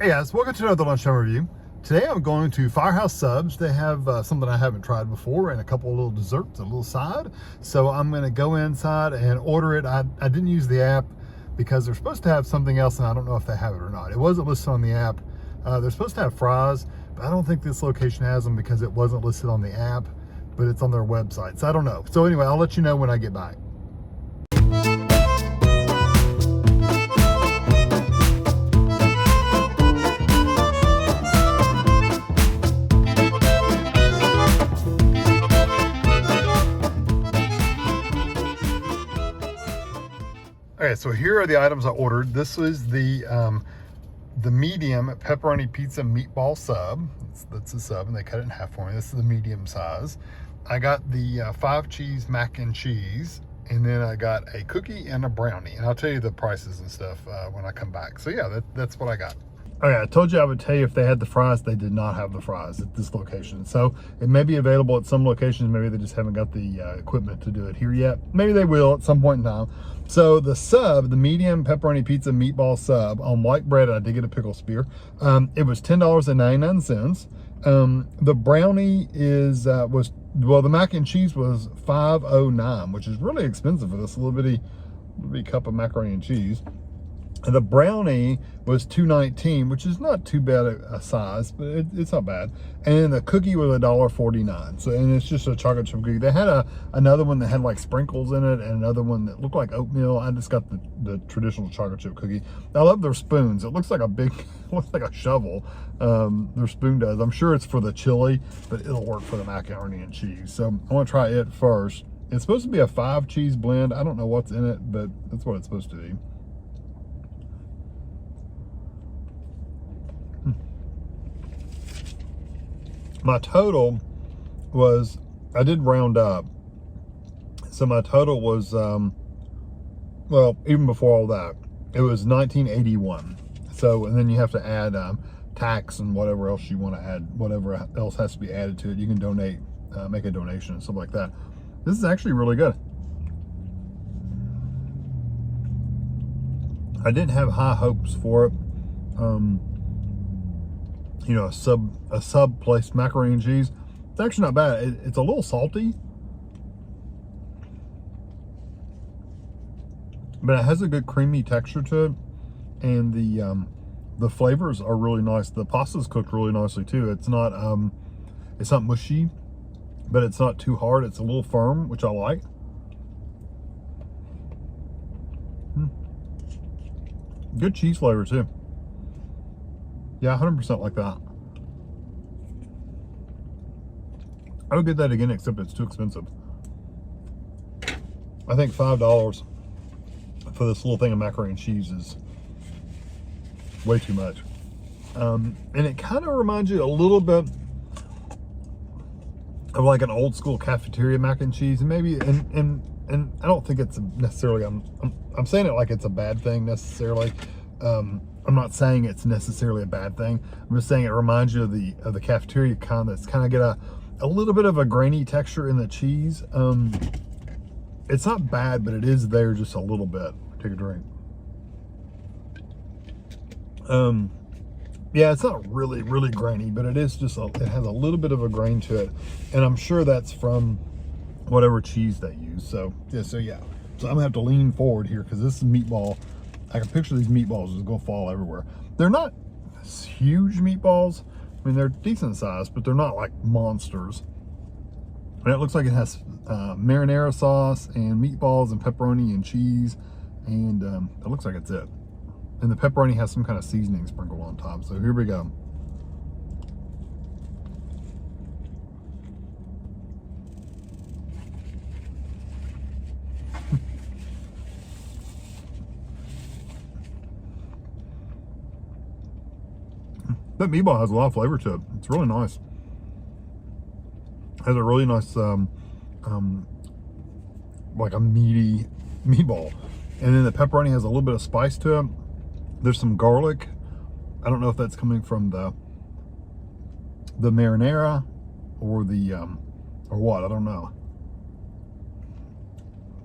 Hey guys, welcome to another Lunchtime review. Today I'm going to Firehouse Subs. They have something I haven't tried before and a couple of little desserts, a little side. So I'm going to go inside and order it. I didn't use the app because they're supposed to have something else and I don't know if they have it or not. It wasn't listed on the app. They're supposed to have fries, but I don't think this location has them because it wasn't listed on the app, but it's on their website. So I don't know. So anyway, I'll let you know when I get back. Okay, so here are the items I ordered. This was the medium Pepperoni Pizza Meatball Sub. That's the sub, and they cut it in half for me. This is the medium size. I got the 5 cheese mac and cheese, and then I got a cookie and a brownie. And I'll tell you the prices and stuff when I come back. So yeah, that's what I got. Okay, I told you I would tell you if they had the fries. They did not have the fries at this location. So it may be available at some locations. Maybe they just haven't got the equipment to do it here yet. Maybe they will at some point in time. So the sub, the medium Pepperoni Pizza Meatball Sub on white bread, I did get a pickle spear. It was $10.99. The brownie the mac and cheese was $5.09, which is really expensive for this little bitty cup of macaroni and cheese. And the brownie was $2.19, which is not too bad a size, but it's not bad. And the cookie was $1.49. So, and it's just a chocolate chip cookie. They had another one that had like sprinkles in it, and another one that looked like oatmeal. I just got the traditional chocolate chip cookie. I love their spoons. It looks like looks like a shovel. Their spoon does. I'm sure it's for the chili, but it'll work for the macaroni and cheese. So I want to try it first. It's supposed to be a 5 cheese blend. I don't know what's in it, but that's what it's supposed to be. My total was, I did round up, so my total was, well, even before all that, it was $19.81. So, and then you have to add tax and whatever else you want to add, whatever else has to be added to it. You can donate, make a donation and stuff like that. This is actually really good. I didn't have high hopes for it. You know, a sub placed macaroni and cheese. It's actually not bad. It's a little salty, but it has a good creamy texture to it, and the flavors are really nice. The pasta's cooked really nicely too. It's not mushy, but it's not too hard. It's a little firm, which I like. Good cheese flavor too. Yeah, 100% like that. I would get that again, except it's too expensive. I think $5 for this little thing of macaroni and cheese is way too much. And it kind of reminds you a little bit of like an old school cafeteria mac and cheese, and maybe and I don't think it's necessarily. I'm saying it like it's a bad thing necessarily. I'm not saying it's necessarily a bad thing. I'm just saying it reminds you of the cafeteria kind that's kind of get a little bit of a grainy texture in the cheese. It's not bad, but it is there just a little bit. Take a drink. Yeah, it's not really grainy, but it is just it has a little bit of a grain to it, and I'm sure that's from whatever cheese they use. So yeah, so I'm gonna have to lean forward here because this is meatball. I can picture these meatballs just gonna fall everywhere. They're not huge meatballs. I mean, they're decent size, but they're not like monsters. And it looks like it has marinara sauce and meatballs and pepperoni and cheese, and it looks like it's it. And the pepperoni has some kind of seasoning sprinkled on top. So here we go. That meatball has a lot of flavor to it. It's really nice. It has a really nice, like a meaty meatball. And then the pepperoni has a little bit of spice to it. There's some garlic. I don't know if that's coming from the marinara or or what, I don't know.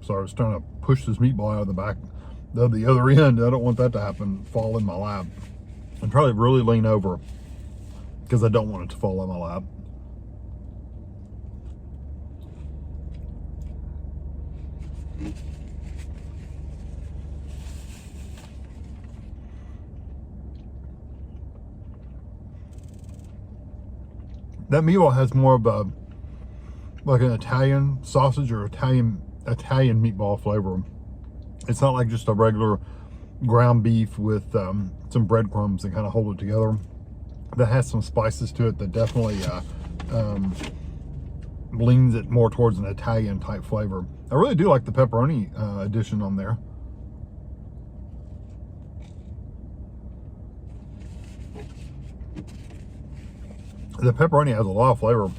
So I was trying to push this meatball out of the back of the other end. I don't want that to happen, fall in my lap. and probably really lean over because I don't want it to fall on my lap. That meatball has more of a, like an Italian sausage or Italian meatball flavor. It's not like just a regular ground beef with some breadcrumbs that kind of hold it together. That has some spices to it that definitely leans it more towards an Italian type flavor. I really do like the pepperoni addition on there. The pepperoni has a lot of flavor.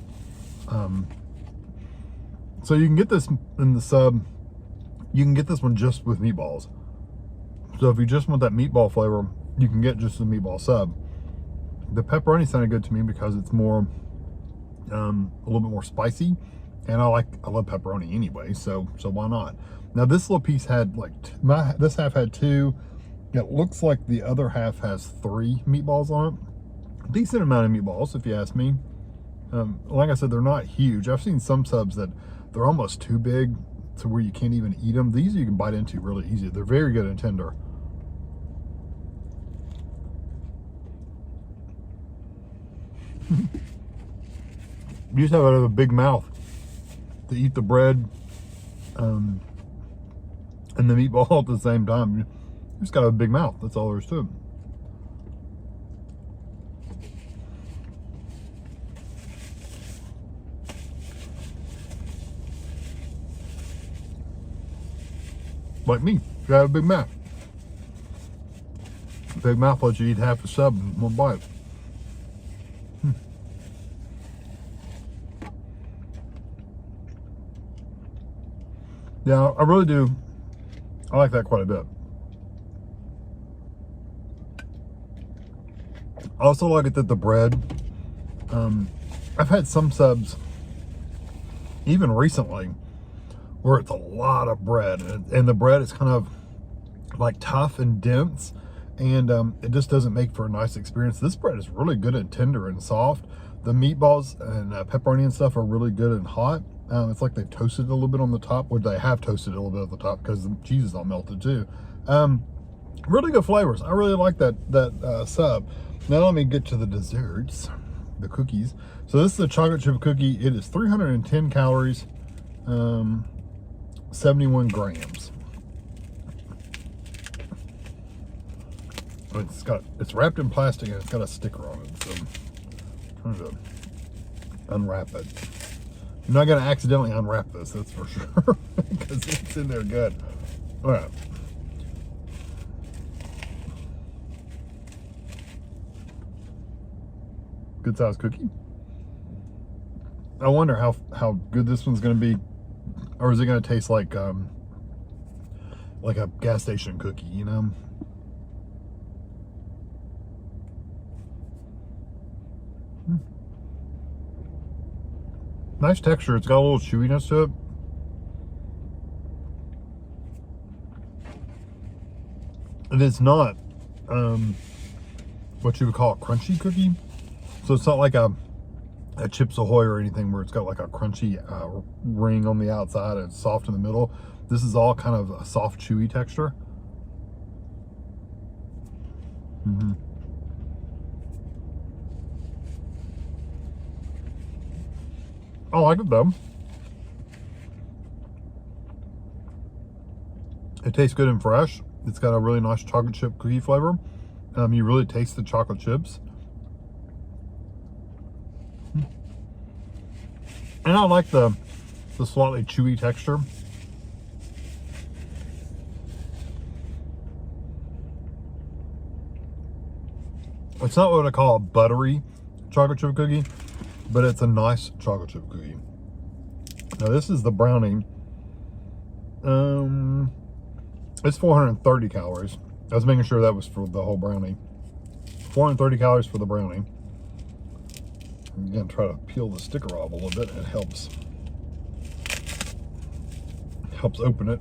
So you can get this in the sub. You can get this one just with meatballs. So if you just want that meatball flavor, you can get just the meatball sub. The pepperoni sounded good to me because it's more, a little bit more spicy, and I love pepperoni anyway. So why not? Now this little piece had like this half had 2. It looks like the other half has 3 meatballs on it. Decent amount of meatballs, if you ask me. Like I said, they're not huge. I've seen some subs that they're almost too big to where you can't even eat them. These you can bite into really easy. They're very good and tender. You just have to have a big mouth to eat the bread and the meatball at the same time. You just got to have a big mouth. That's all there is to it. Like me, you have a big mouth. Big mouth lets you eat half a sub in one bite. Yeah, I really do. I like that quite a bit. I also like it that the bread, I've had some subs, even recently, where it's a lot of bread, and the bread is kind of like tough and dense, and it just doesn't make for a nice experience. This bread is really good and tender and soft. The meatballs and pepperoni and stuff are really good and hot. It's like they've toasted it a little bit on the top, or they have toasted it a little bit at the top because the cheese is all melted too. Really good flavors. I really like that sub. Now let me get to the desserts, the cookies. So this is a chocolate chip cookie. It is 310 calories, 71 grams. It's wrapped in plastic and it's got a sticker on it. So I'm trying to unwrap it. You're not going to accidentally unwrap this, that's for sure, because it's in there good. All right. Good size cookie. I wonder how good this one's going to be, or is it going to taste like a gas station cookie, you know? Nice texture. It's got a little chewiness to it. And it's not what you would call a crunchy cookie. So it's not like a Chips Ahoy or anything where it's got like a crunchy ring on the outside and it's soft in the middle. This is all kind of a soft, chewy texture. I like it though. It tastes good and fresh. It's got a really nice chocolate chip cookie flavor. You really taste the chocolate chips. And I like the slightly chewy texture. It's not what I call a buttery chocolate chip cookie, but it's a nice chocolate chip cookie. Now this is the brownie. It's 430 calories. I was making sure that was for the whole brownie. 430 calories for the brownie. I'm gonna try to peel the sticker off a little bit. It helps open it.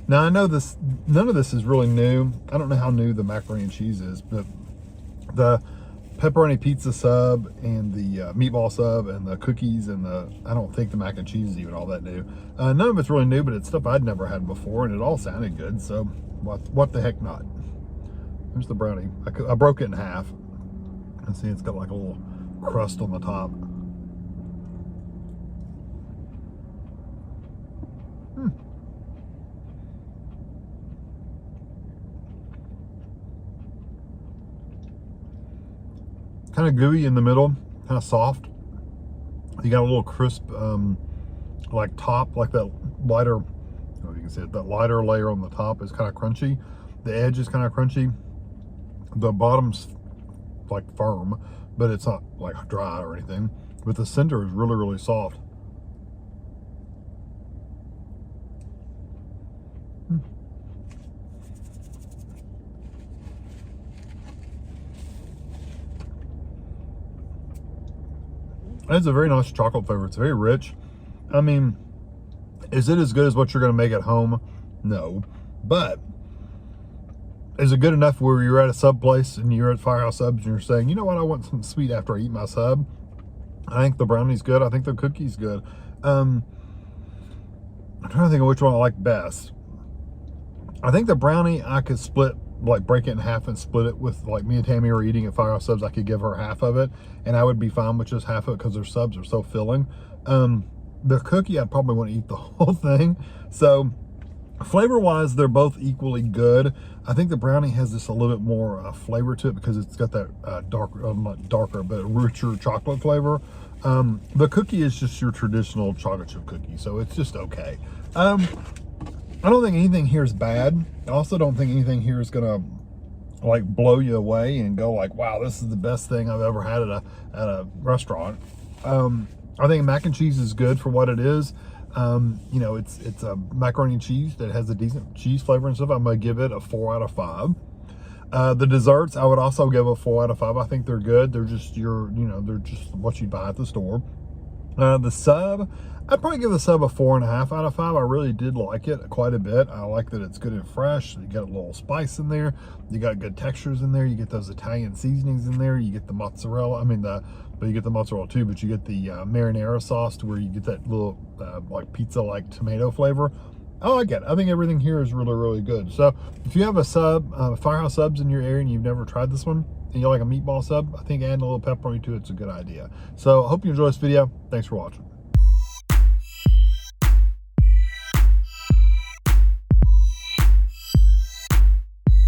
Now I know this, none of this is really new. I don't know how new the macaroni and cheese is, but the pepperoni pizza sub and the meatball sub and the cookies and I don't think the mac and cheese is even all that new. None of it's really new, but it's stuff I'd never had before, and it all sounded good, so what the heck not. Here's the brownie. I broke it in half. And see, it's got like a little crust on the top. Kind of gooey in the middle, kind of soft. You got a little crisp, like top, like that lighter, I don't know if you can see it, that lighter layer on the top is kind of crunchy. The edge is kind of crunchy. The bottom's like firm, but it's not like dry or anything. But the center is really, really soft. It's a very nice chocolate flavor. It's very rich. I mean, is it as good as what you're going to make at home? No. But is it good enough where you're at a sub place and you're at Firehouse Subs and you're saying, you know what, I want some sweet after I eat my sub? I think the brownie's good. I think the cookie's good. I'm trying to think of which one I like best. I think the brownie I could split, like break it in half and split it with, like me and Tammy are eating at Firehouse Subs. I could give her half of it and I would be fine with just half of it because their subs are so filling. The cookie, I'd probably want to eat the whole thing. So flavor wise, they're both equally good. I think the brownie has just a little bit more flavor to it because it's got that darker, not darker, but richer chocolate flavor. The cookie is just your traditional chocolate chip cookie, so it's just okay. I don't think anything here is bad. I also don't think anything here is gonna like blow you away and go like, wow, this is the best thing I've ever had at a restaurant. I think mac and cheese is good for what it is. You know, it's a macaroni and cheese that has a decent cheese flavor and stuff. I'm gonna give it a 4 out of 5. The desserts, I would also give a 4 out of 5. I think they're good. They're just they're just what you buy at the store. The sub, I'd probably give the sub a 4.5 out of 5. I really did like it quite a bit. I like that it's good and fresh. You got a little spice in there. You got good textures in there. You get those Italian seasonings in there. You get the mozzarella. But you get the mozzarella too, but you get the marinara sauce to where you get that little like pizza-like tomato flavor. I like it. I think everything here is really, really good. So if you have a sub, Firehouse Subs in your area and you've never tried this one, and you like a meatball sub, I think adding a little pepperoni to it's a good idea. So I hope you enjoy this video. Thanks for watching.